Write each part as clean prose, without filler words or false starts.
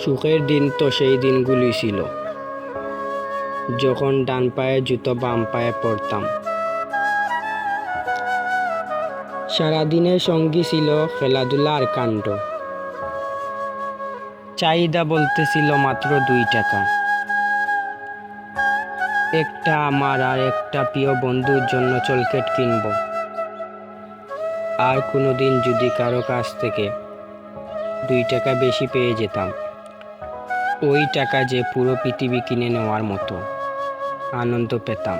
সুখের দিন তো সেই দিনগুলি ছিল, যখন ডান পায়ে জুতো বাম পায়ে পরতাম। সারাদিনের সঙ্গী ছিল খেলাধুলা আর কাণ্ড। চাহিদা বলতে ছিল মাত্র 2 টাকা, একটা আমার আর একটা প্রিয় বন্ধুর জন্য চকলেট কিনবো। আর কোনোদিন যদি কারো কাছ থেকে 2 টাকা বেশি পেয়ে যেতাম, ওই টাকা যে পুরো পৃথিবী কিনে নেওয়ার মতো আনন্দ পেতাম।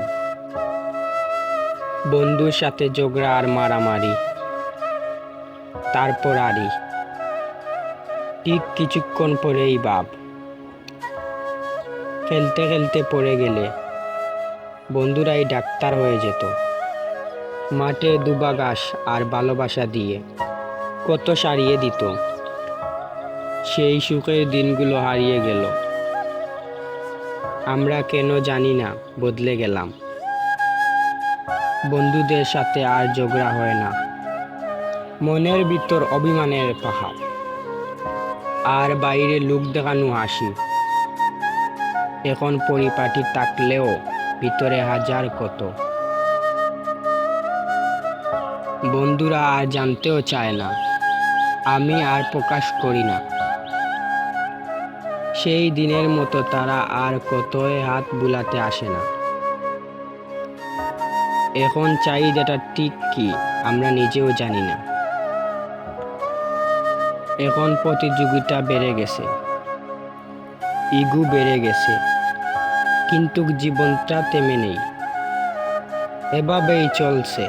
বন্ধুর সাথে ঝগড়া আর মারামারি, তারপর আরই ঠিক কিছুক্ষণ পরেই ভাব। খেলতে খেলতে পড়ে গেলে বন্ধুরাই ডাক্তার হয়ে যেত। মাঠে দুবা ঘাস আর ভালোবাসা দিয়ে কত সারিয়ে দিত। সেই সুখের দিনগুলো হারিয়ে গেল। আমরা কেন জানি না বদলে গেলাম। বন্ধুদের সাথে আর ঝগড়া হয় না, মনের ভিতর অভিমানের পাহাড়, আর বাইরে লোক দেখানো হাসি। এখন পরিপাটি থাকলেও ভিতরে হাজার কত। বন্ধুরা আর জানতেও চায় না, আমি আর প্রকাশ করি না। সেই দিনের মতো তারা আর কতই হাত বুলাতে আসে না। এখন চাহিদাটা ঠিক কি আমরা নিজেও জানি না। এখন প্রতিযোগিতা বেড়ে গেছে, ইগো বেড়ে গেছে, কিন্তু জীবনটা থেমে নেই। এভাবেই চলছে।